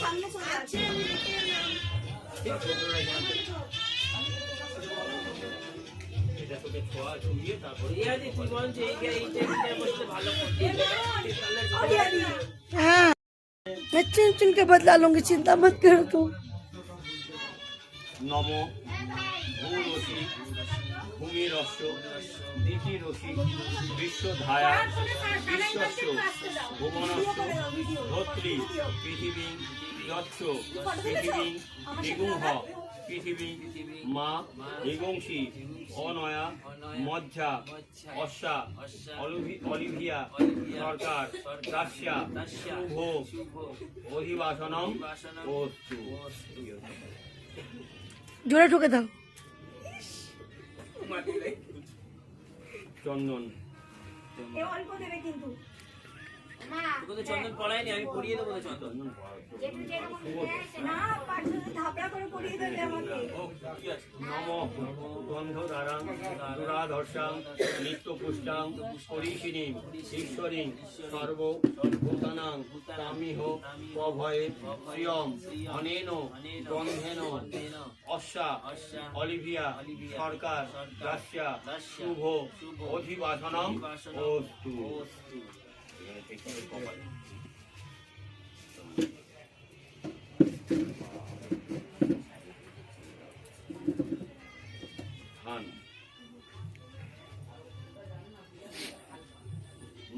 সামনে চলে যাচ্ছে। हाँ मैं चुन चुन के बदला लूंगी, चिंता मत करो तुम। नमो भूरसी भूमिरस्य दितिरसि विश्वधाया विश्वस्य भुवनस्य धोत्री पृथिवी यच्च पृथिवी दिगुंह पृथिवी मा दिगुंसि अनया मध्या अश्या अलिभिया सरकार दास्या शुभ अधिवासनम अस्तु। जोड़े ठोके दाও। চন্দন এ অল্প দেবে কিন্তু মা তোকে তো চন্দন পড়ায়নি, আমি পড়িয়ে দেবো তো চন্দন। না পাঠে ধাপড়া করে পড়িয়ে দেবে আমাকে। নম গন্ধধারাং দুরাধর্ষাং নিত্যপুষ্টাং পরিশিনী ঈশ্বরী সর্বভূতানাং তামিহ প্রভয়ে প্রিয়ম অনেন গন্ধেন অশ্বা অলিভিয়া সরকার দাস্যা শুভ অধিবাসনম অস্তু।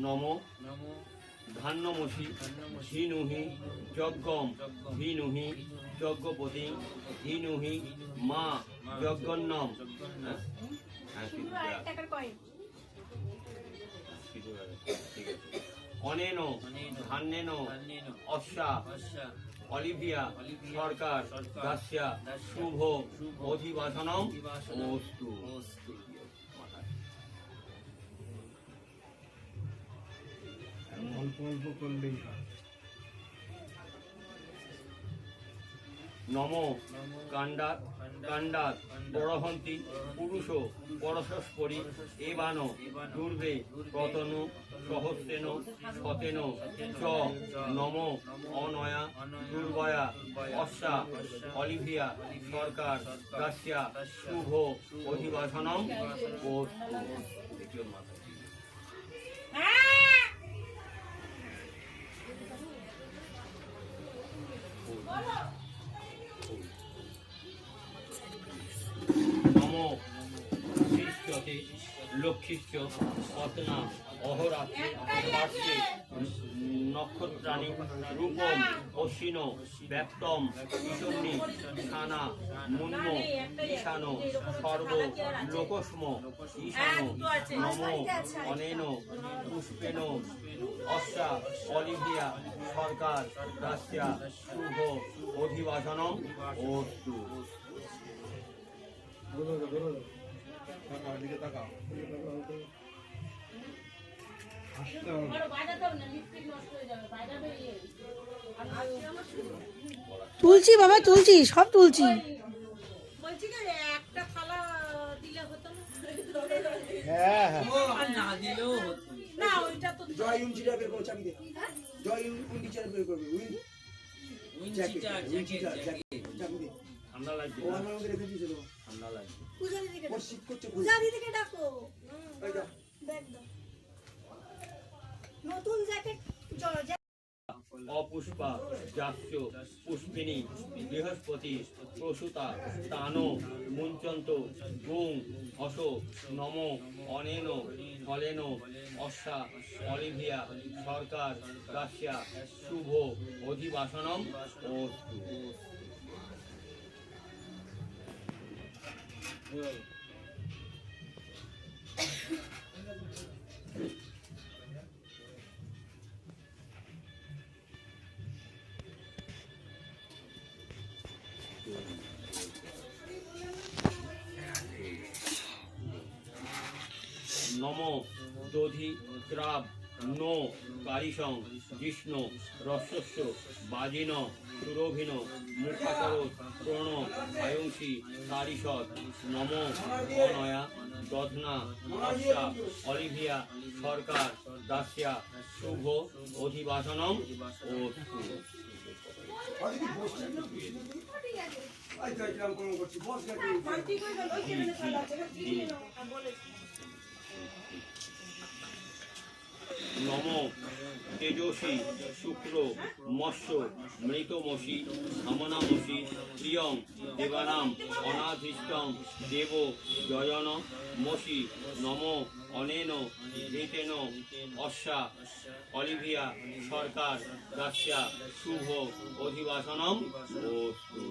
নম ধান্যমসি ধীনুহি যজ্ঞম ধীনুহি যজ্ঞপতি ধীনুহি মা যজ্ঞন্নম। অনেন ধান্যেন অশ্বা অলিভিয়া সরকার দাস্যা শুভ অধিবাসনম অস্তু। অল্প অল্প করলেই হয়। নম কাণ্ডাত কাণ্ডাত পরহন্তি পুরুষ পরশস্পরি এবান দুর্বে প্রতনু সহস্রেন শতেন চ নম অনয়া দুর্বয়া অশ্বা অলিভিয়া সরকার দাস্যা শুভ অধিবাসনম অস্তু। লক্ষ্মীশ্চ পত্না অহরাত্রে পার্শ্বে নক্ষত্রাণী রূপম অশ্বিন ব্যক্তম ঈশন্নী স্থানা মুন্ম ঈশান সর্ব লোকস্ম ঈশান নম অনেন পুষ্পেন অশ্বা অলিভিয়া সরকার দাস্যা শুভ অধিবাসনম অস্তু। তুলছি বাবা, তুলছি, সব তুলছি। ঠান্ডা লাগছে, ঠান্ডা লাগছে। নতুন জ্যাকেট অপুষ্পা যাচ্য পুষ্পিনী বৃহস্পতি প্রসূতা তান মুঞ্চন্ত গুং অশোক নম অনেন ফলেন অশ্বা অলিভিয়া সরকার দাস্যা শুভ অধিবাসনম অস্তু। নম দধি ত্রাব নো কারিসং জিষ্ণু রস্যস্য বাজিন সুরভিন মুখাকরত প্রণ আয়ংসী তারিষদ নম অনয়া দধনা অস্যা অলিভিয়া সরকার দাস্যা শুভ অধিবাসনম ও নম তেজসী শুক্র মৎস্য মৃতমসি সমনামসি প্রিয়ং দেবানাম অনাধিষ্টং দেব জয়ন মসি নম অনেন ঋতেন অশ্বা অলিভিয়া সরকার দাস্যা শুভ অধিবাসনম অস্তু।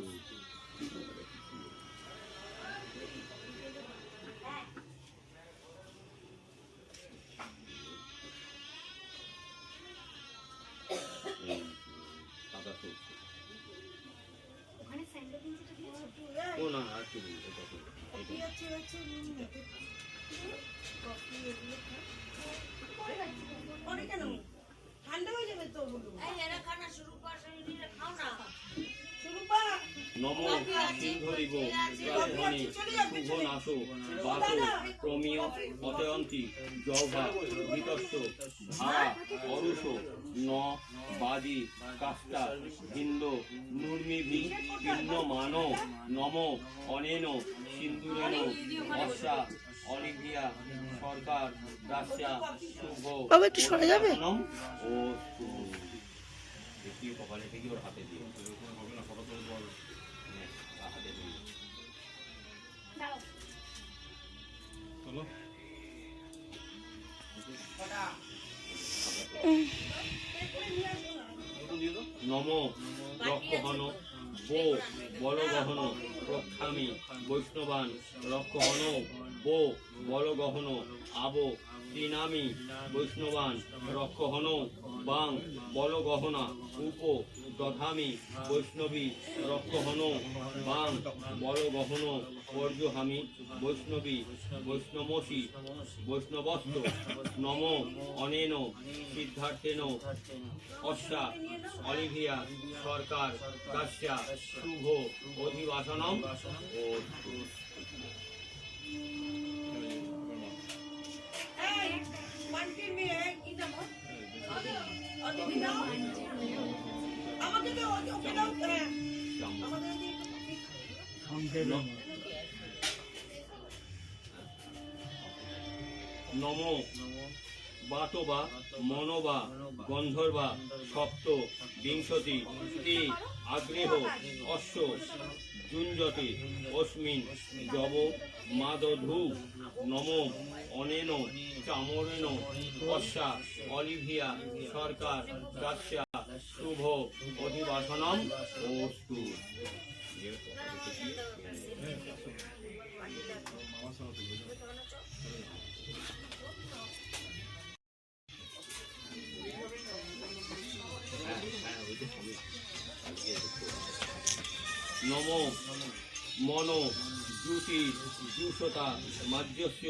ওখানে স্যান্ডেল দিনটা দিয়েছো? ও না আর কি বলবো তখন কফি আছে পরে কেন ঠান্ডা হয়ে যাবে তো এই এরা খানা শুরু কর শরীরে খাও না শুরু পা নম সিংহরিব রাজধানী শুভ নাশো বাত প্রমিয় অতয়ন্তী জভা বিতস্য ধারা অরুষ ন বাদি কাষ্টা হিন্দ নুর্মিভি পিন্ন মান নম অনেন সিন্দুরেন অশ্বা অলিভিয়া সরকার দাস্যা শুভ বাবা একটু সরে যাবে ও দেখি কপালে থেকে ওর হাতে দিয়ে হাতে দিয়ে চলো নম রক্ষহন বো বলগহন প্রক্ষামি বৈষ্ণবান রক্ষহন বো বলগহন আবো ত্রিনামি বৈষ্ণবান রক্ষহন বাং বলগহনা উপ দধামি বৈষ্ণবী রক্ষহন বাং বলগহন পর্যহামি বৈষ্ণবী বৈষ্ণবসী বৈষ্ণবস্ত নম অনেন সিদ্ধার্থেন অশ্বা অলিভিয়া সরকার দাস্যা শুভ অধিবাসনম ও নম বাতবা মনোবা গন্ধর্বা সপ্ত বিংশতি তে আগ্রেহ অশ্ব যুঞ্জতে অস্মিন যব মাদধূ নম অনেন চামরেন অশ্বা অলিভিয়া সরকার দাস্যা শুভ অধিবাসনম অস্তু। নম মন জ্যুতি জ্যুষতা মাজ্যস্য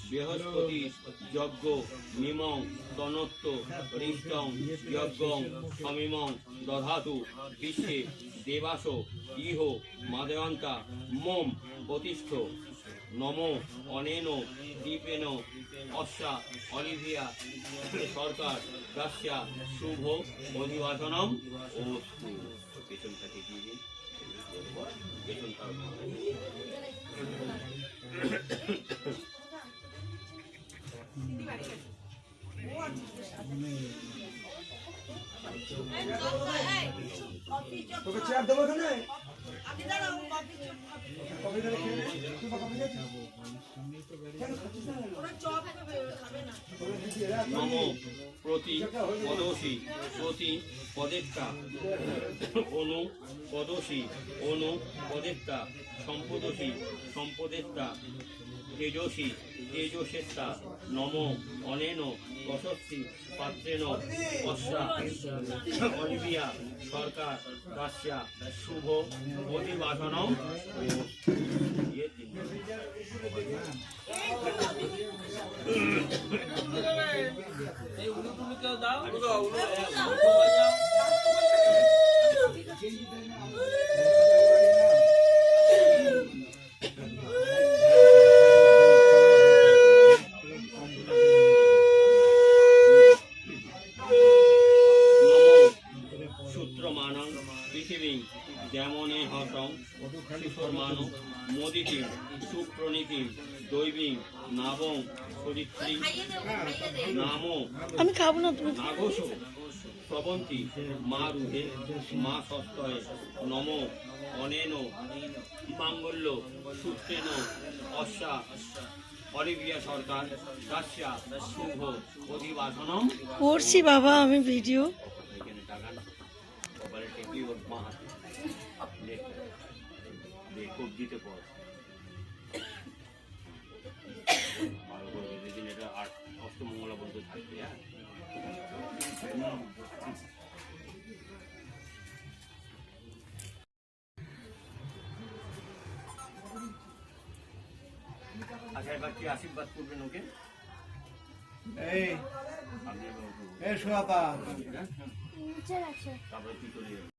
বৃহস্পতি যজ্ঞ মিমং তনত্ব রিষ্টং যজ্ঞং সমিমং দধাতু বিশ্বে দেবাস ইহ মাদয়ন্তা মম প্রতিষ্ঠ নম অনেন দীপেন অশ্বা অলিভিয়া সরকার দাস্যা শুভ অধিবাসনম ও পেছনটাকে দিয়ে পেছনটা তোকে চেয়ার দেবো এখানে নম প্রতি পদসী প্রতি পদেক্তা অনু পদসী অনু পদেক্তা সম্পদসী সম্পদেক্তা তেজসী তেজসেত্তা নম অনেন যশস্বী পাত্রেণ অশ্বা অলিভিয়া সরকার দাস্যা শুভ অধিবাসনম ও এই উলু টুলু কেউ দাও সূত্রমানং পৃথিবী যেমনে হতং সুধর্মানং মোদিতি সুপ্রণীতি দৈবী নাবং চরিত্রী নামো আমি খাবো না তুমি নাগস প্রবন্তি মা রুহে মা সস্তয়ে নম অনেন মাঙ্গল্য সূত্রেণ অশ্বা অরিবিয়া সরকার দাস্যা শুভ অধিবাসনম করছি বাবা আমি ভিডিও এখানে টাকা কপালে টেপি ওর মা হাতে কবজিতে পর ভালো করে বেঁধে দিন এটা অষ্টমঙ্গলা পর্যন্ত থাকবে হ্যাঁ আচ্ছা এবার কি আশীর্বাদ করবেন ওকে এই আপনি এই শোয়াপা তারপরে কি করে